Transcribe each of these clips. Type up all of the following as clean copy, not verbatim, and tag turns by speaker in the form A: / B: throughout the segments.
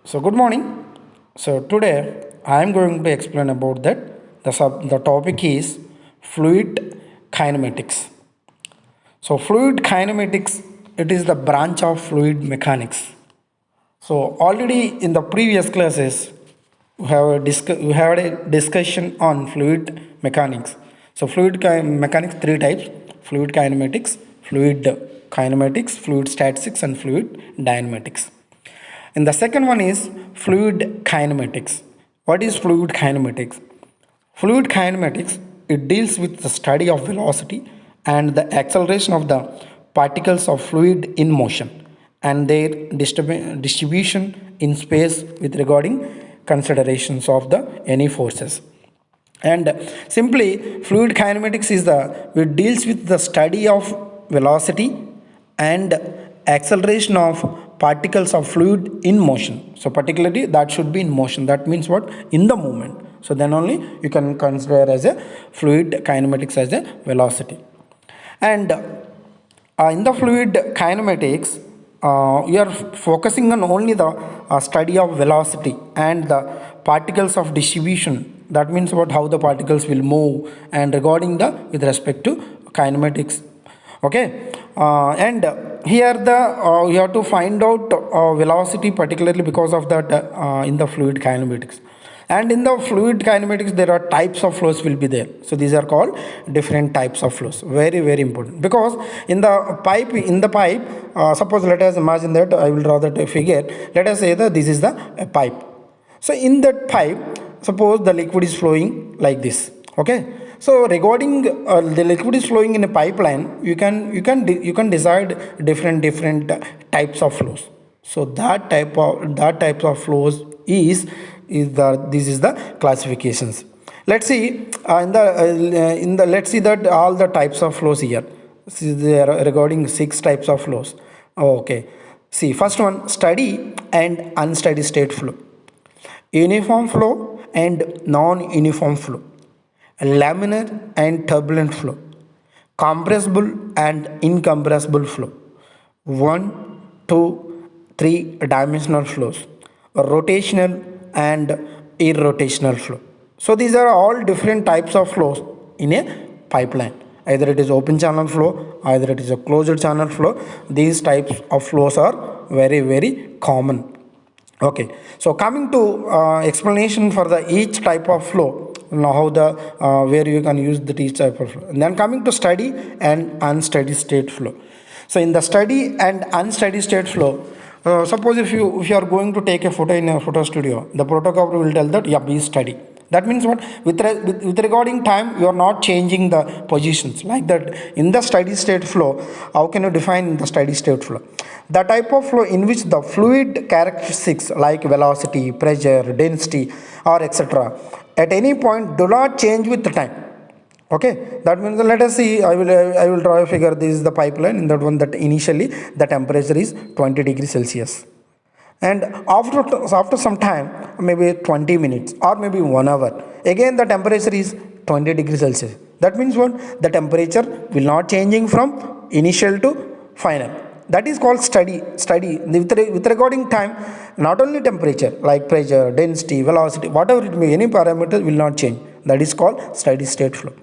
A: So good morning. So today I am going to explain about that. The topic is fluid kinematics. So fluid kinematics, it is the branch of fluid mechanics. So already in the previous classes we had a discussion on fluid mechanics. So mechanics three types: fluid kinematics, fluid statistics, and fluid dynamics. And the second one is fluid kinematics. What is fluid kinematics? Fluid kinematics, it deals with the study of velocity and the acceleration of the particles of fluid in motion and their distribution in space with regarding considerations of the any forces. And simply fluid kinematics is the it deals with the study of velocity and acceleration of particles of fluid in motion. So particularly that should be in motion. That means what? In the movement. So then only you can consider as a fluid kinematics as a velocity. And in the fluid kinematics, we are focusing on only the study of velocity and the particles of distribution. That means about how the particles will move and regarding the with respect to kinematics. Okay, and here the you have to find out velocity particularly because of that in the fluid kinematics. And in the fluid kinematics there are types of flows will be there. So these are called different types of flows. Very important, because in the pipe, suppose let us imagine that I will draw that figure. Let us say that this is the pipe. So in that pipe, suppose the liquid is flowing like this. Okay, so regarding the liquid is flowing in a pipeline, you can decide different types of flows. So that type of flows is the this is the classifications. Let's see in the let's see that all the types of flows here. See, there are regarding 6 types of flows. Okay, see, first one, steady and unsteady state flow, uniform flow and non-uniform flow, laminar and turbulent flow, compressible and incompressible flow, 1, 2, 3 dimensional flows, rotational and irrotational flow. So these are all different types of flows in a pipeline. Either it is open channel flow, either it is a closed channel flow. These types of flows are very common. Okay, so coming to explanation for the each type of flow, how the where you can use the each type of flow. And then coming to steady and unsteady state flow. So in the steady and unsteady state flow, suppose if you are going to take a photo in a photo studio, the photographer will tell that yeah, be steady. That means what? With regarding time, you are not changing the positions like that. In the steady state flow, how can you define the steady state flow? The type of flow in which the fluid characteristics like velocity, pressure, density, or etc. at any point do not change with the time. Okay, that means let us see. I will draw a figure. This is the pipeline. In that one, that initially the temperature is 20 degrees Celsius, and after some time, maybe 20 minutes or maybe 1 hour, again the temperature is 20 degrees Celsius. That means what? The temperature will not changing from initial to final. That is called steady with regarding time. Not only temperature, like pressure, density, velocity, whatever it may, any parameter will not change. That is called steady state flow.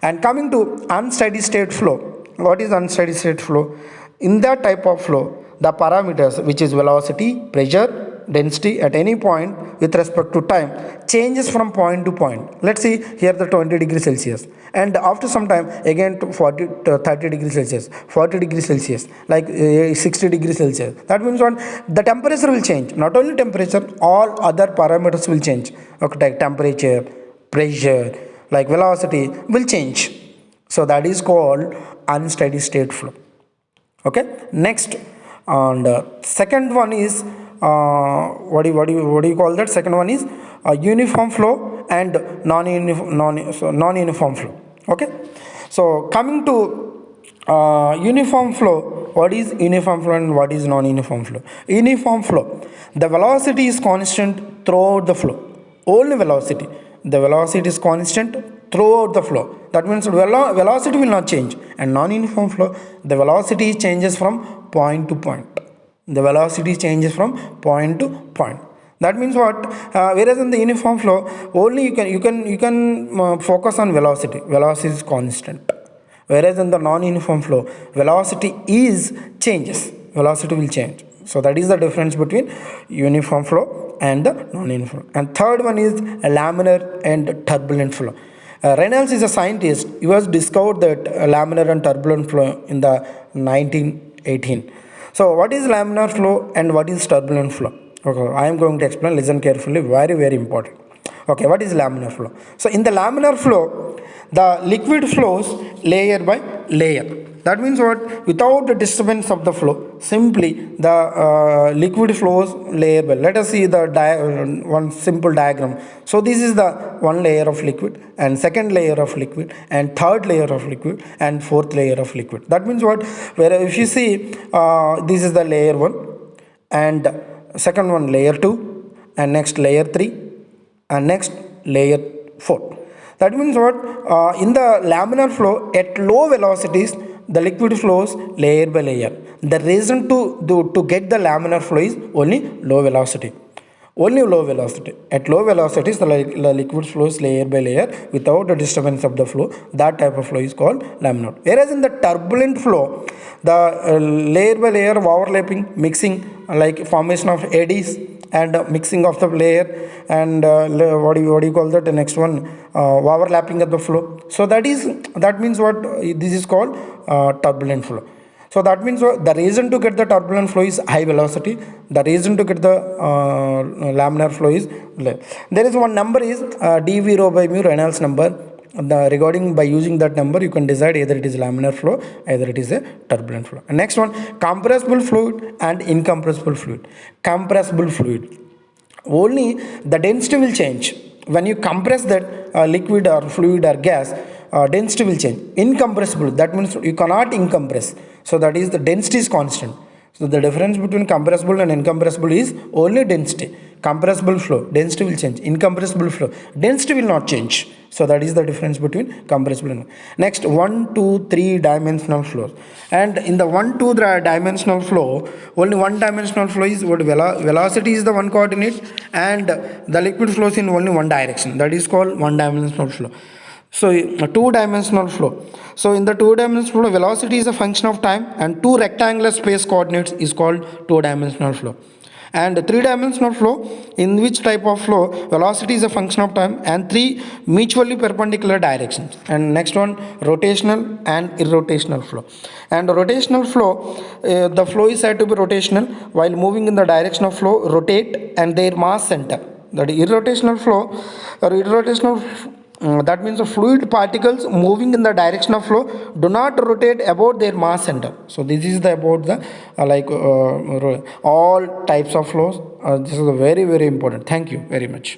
A: And coming to unsteady state flow, what is unsteady state flow? In that type of flow, the parameters, which is velocity, pressure, density at any point with respect to time, changes from point to point. Let's see here the 20 degrees Celsius, and after some time again to 40 to 30 degrees Celsius, 40 degrees Celsius, like 60 degrees Celsius. That means what? The temperature will change. Not only temperature, all other parameters will change. Okay, like temperature, pressure, like velocity will change. So that is called unsteady state flow. Okay, next, and second one is what do you call that? Second one is uniform flow and non-uniform flow. Okay, so coming to uniform flow, what is uniform flow and what is non-uniform flow? Uniform flow, the velocity is constant throughout the flow. Only velocity, the velocity is constant throughout the flow. That means velocity will not change. And non-uniform flow, the velocity changes from point to point. The velocity changes from point to point. That means what? Whereas in the uniform flow, only you can focus on velocity. Velocity is constant. Whereas in the non-uniform flow, velocity is changes. Velocity will change. So that is the difference between uniform flow and the non-uniform. And third one is laminar and turbulent flow. Reynolds is a scientist. He was discovered that laminar and turbulent flow in the 1918. So what is laminar flow and what is turbulent flow? Okay, I am going to explain. Listen carefully. Very, very important. Okay, what is laminar flow? So in the laminar flow, the liquid flows layer by layer. That means what? Without the disturbance of the flow, simply the liquid flows layer by. Let us see the one simple diagram. So this is the one layer of liquid, and second layer of liquid, and third layer of liquid, and fourth layer of liquid. That means what? Where if you see, this is the layer 1, and second one layer 2, and next layer 3, and next layer 4. That means what? In the laminar flow at low velocities, the liquid flows layer by layer. The reason to get the laminar flow is only low velocity. Only low velocity. At low velocities, the liquid flows layer by layer without the disturbance of the flow. That type of flow is called laminar. Whereas in the turbulent flow, the layer by layer of overlapping, mixing, like formation of eddies, and mixing of the layer, and what do you call that? The next one, overlapping of the flow. So that means what? This is called turbulent flow. So that means the reason to get the turbulent flow is high velocity. The reason to get the laminar flow is low. There is one number is dV rho by mu, Reynolds number. Regarding by using that number, you can decide either it is laminar flow, either it is a turbulent flow. And next one, compressible fluid and incompressible fluid. Compressible fluid, only the density will change. When you compress that liquid or fluid or gas, density will change. Incompressible, that means you cannot incompress. So that is the density is constant. So the difference between compressible and incompressible is only density. Compressible flow, density will change. Incompressible flow, density will not change. So that is the difference between compressible and next 1, 2, 3 dimensional flows. And in the 1, 2 dimensional flow, only one dimensional flow is what? Velocity is the one coordinate, and the liquid flows in only one direction. That is called one dimensional flow. So a two-dimensional flow. So in the two-dimensional flow, velocity is a function of time, and two rectangular space coordinates is called two-dimensional flow. And three-dimensional flow, in which type of flow velocity is a function of time and three mutually perpendicular directions. And next one, rotational and irrotational flow. And rotational flow, the flow is said to be rotational while moving in the direction of flow, rotate and their mass center. That irrotational flow or irrotational that means the fluid particles moving in the direction of flow do not rotate about their mass center. So this is the about the all types of flows. This is very, very important. Thank you very much.